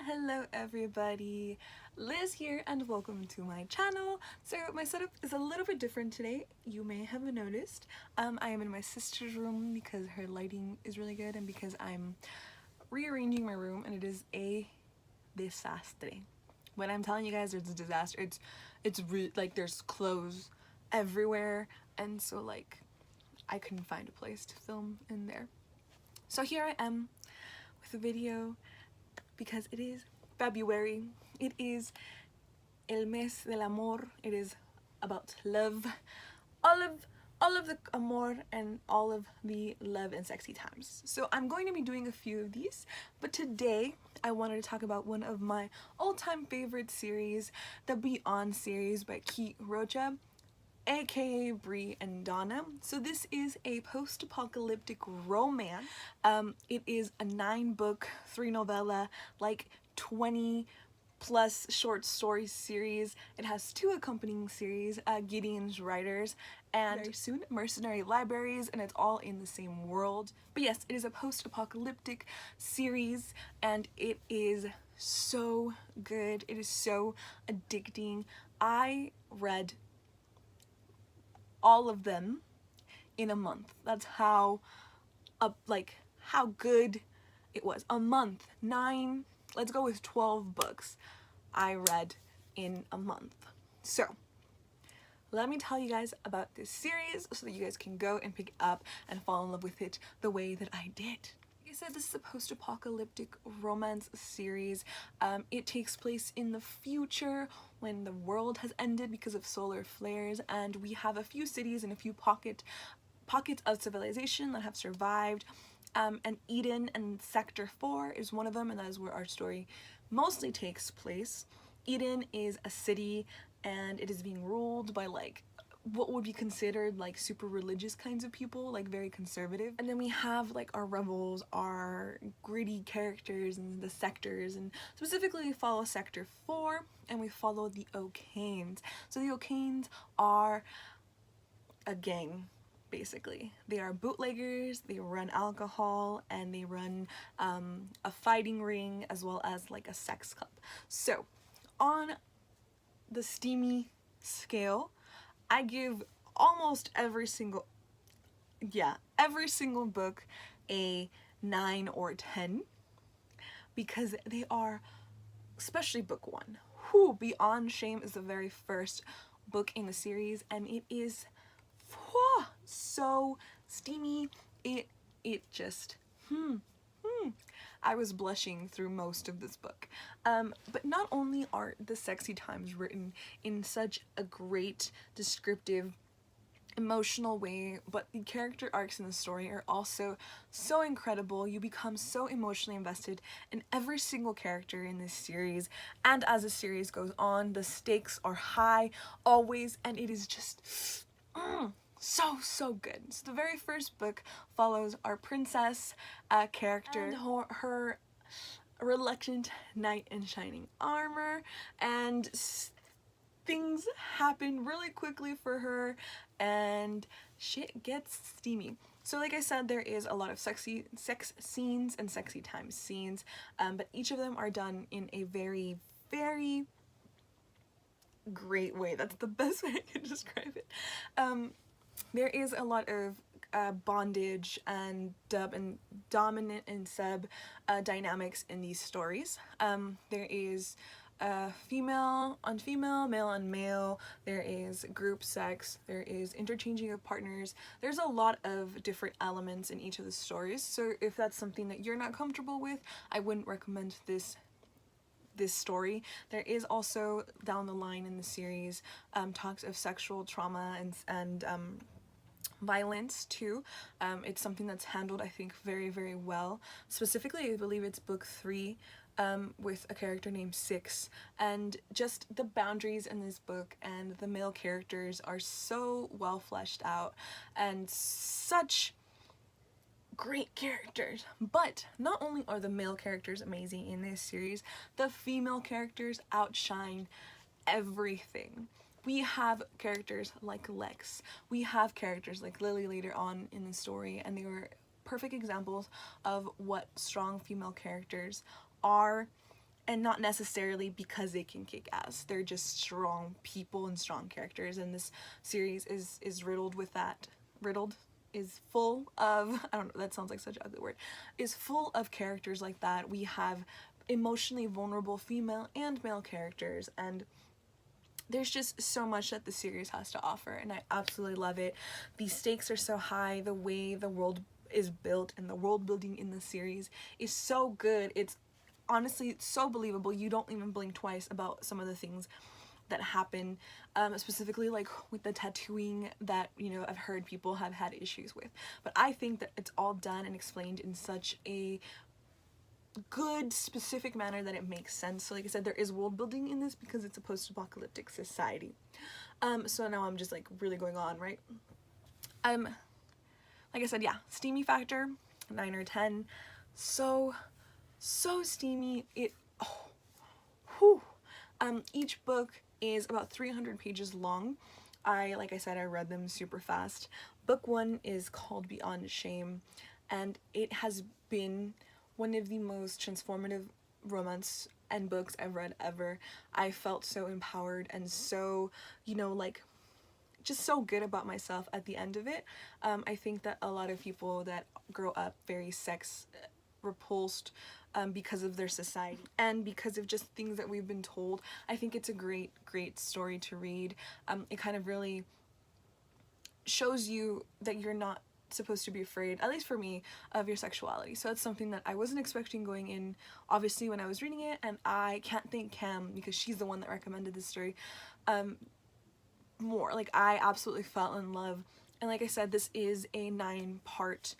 Hello everybody, Liz here and welcome to my channel. So my setup is a little bit different today, you may have noticed. I am in my sister's room because her lighting is really good and because I'm rearranging my room and it is a desastre. When I'm telling you guys it's a disaster, it's like there's clothes everywhere and so like I couldn't find a place to film in there. So here I am with a video because it is February. It is el mes del amor. It is about love. All of the amor and all of the love and sexy times. So I'm going to be doing a few of these, but today I wanted to talk about one of my all-time favorite series, the Beyond series by Kate Rocha, aka Brie and Donna. So this is a post-apocalyptic romance. It is a 9-book, 3-novella, like 20 plus short story series. It has 2 accompanying series, Gideon's Writers, and very soon Mercenary Libraries, and it's all in the same world. But yes, it is a post-apocalyptic series and it is so good. It is so addicting. I read all of them in a month. That's how how good it was. A month. 9, let's go with 12 books I read in a month. So let me tell you guys about this series so that you guys can go and pick it up and fall in love with it the way that I did. Like I said, this is a post-apocalyptic romance series. It takes place in the future when the world has ended because of solar flares, and we have a few cities and a few pockets of civilization that have survived. And Eden and Sector 4 is one of them, and that is where our story mostly takes place. Eden is a city and it is being ruled by like what would be considered like super religious kinds of people, like very conservative. And then we have like our rebels, our gritty characters and the sectors, and specifically we follow Sector 4 and we follow the O'Kanes. So the O'Kanes are a gang, basically. They are bootleggers, they run alcohol, and they run a fighting ring as well as like a sex club. So on the steamy scale, I give almost every single book a 9 or 10 because they are, especially book 1. Whew, Beyond Shame is the very first book in the series and it is so steamy. It just I was blushing through most of this book. But not only are the sexy times written in such a great, descriptive, emotional way, but the character arcs in the story are also so incredible. You become so emotionally invested in every single character in this series, and as the series goes on, the stakes are high always, and it is just so good. So the very first book follows our princess character and her reluctant knight in shining armor, and things happen really quickly for her and shit gets steamy. So like I said, there is a lot of sex scenes and sexy time scenes, but each of them are done in a very great way. That's the best way I can describe it. There is a lot of bondage and dominant and sub dynamics in these stories. There is female on female, male on male, there is group sex, there is interchanging of partners. There's a lot of different elements in each of the stories, so if that's something that you're not comfortable with, I wouldn't recommend this story. There is also down the line in the series talks of sexual trauma and violence too. It's something that's handled, I think, very well. Specifically, I believe it's book 3 with a character named Six, and just the boundaries in this book and the male characters are so well fleshed out and such great characters. But not only are the male characters amazing in this series, the female characters outshine everything. We have characters like Lex, we have characters like Lily later on in the story, and they were perfect examples of what strong female characters are and not necessarily because they can kick ass. They're just strong people and strong characters, and this series is riddled with that. Riddled is full of, I don't know, that sounds like such an ugly word, is full of characters like that. We have emotionally vulnerable female and male characters, and there's just so much that the series has to offer, and I absolutely love it. The stakes are so high, the way the world is built and the world building in the series is so good. It's honestly so believable. You don't even blink twice about some of the things that happen, specifically like with the tattooing that, you know, I've heard people have had issues with. But I think that it's all done and explained in such a good specific manner that it makes sense. So like I said, there is world building in this because it's a post-apocalyptic society. So now I'm just like really going on, right? Like I said, yeah, steamy factor 9 or 10. So steamy. It whew. Each book is about 300 pages long. Like I said, I read them super fast. Book 1 is called Beyond Shame, and it has been one of the most transformative romance and books I've read ever. I felt so empowered and so, you know, like just so good about myself at the end of it. I think that a lot of people that grow up very sex repulsed because of their society and because of just things that we've been told, I think it's a great story to read. It kind of really shows you that you're not supposed to be afraid, at least for me, of your sexuality. So that's something that I wasn't expecting going in, obviously, when I was reading it, and I can't thank Cam because she's the one that recommended this story more. Like, I absolutely fell in love. And like I said, this is a 9-part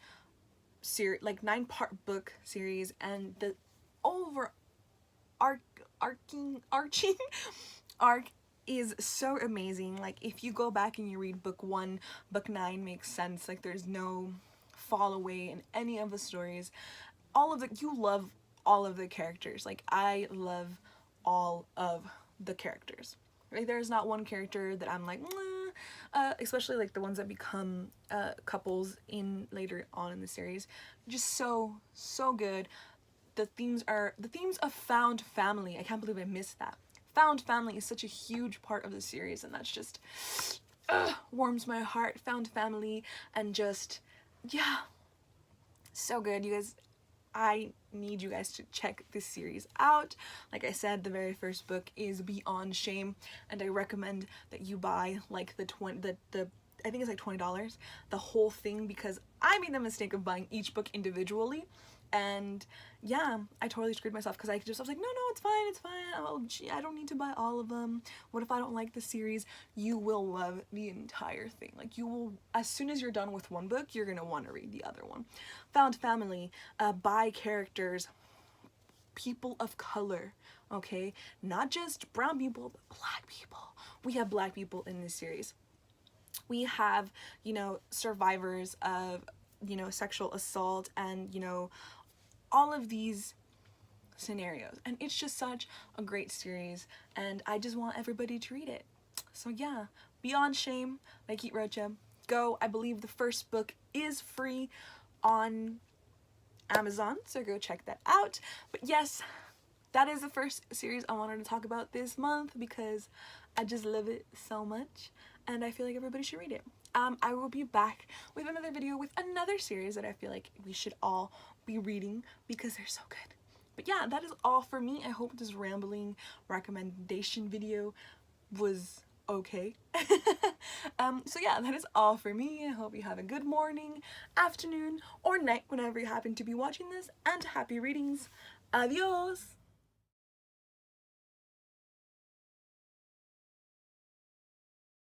series, like 9-part book series, and the arching arc is so amazing. Like, if you go back and you read book 1, book 9 makes sense. Like, there's no fall away in any of the stories. You love all of the characters. Like, I love all of the characters. Like, there's not one character that I'm like, especially like the ones that become couples in later on in the series. Just so good. The themes of found family. I can't believe I missed that. Found family is such a huge part of the series, and that's just warms my heart. Found family, and just, yeah, so good. You guys, I need you guys to check this series out. Like I said, the very first book is Beyond Shame, and I recommend that you buy like the I think it's like $20, the whole thing, because I made the mistake of buying each book individually. And yeah, I totally screwed myself because I was like, no, it's fine. Oh, gee, I don't need to buy all of them. What if I don't like the series? You will love the entire thing. Like, you will, as soon as you're done with one book, you're gonna want to read the other one. Found family, by characters, people of color, okay? Not just brown people, but black people. We have black people in this series. We have, you know, survivors of, you know, sexual assault and, you know, all of these scenarios, and it's just such a great series, and I just want everybody to read it. So yeah, Beyond Shame by Kate Rocha. Go. I believe the first book is free on Amazon, so go check that out. But yes, that is the first series I wanted to talk about this month because I just love it so much, and I feel like everybody should read it. I will be back with another video with another series that I feel like we should all be reading because they're so good. But yeah, that is all for me. I hope this rambling recommendation video was okay. So yeah, that is all for me. I hope you have a good morning, afternoon, or night whenever you happen to be watching this, and happy readings. Adios!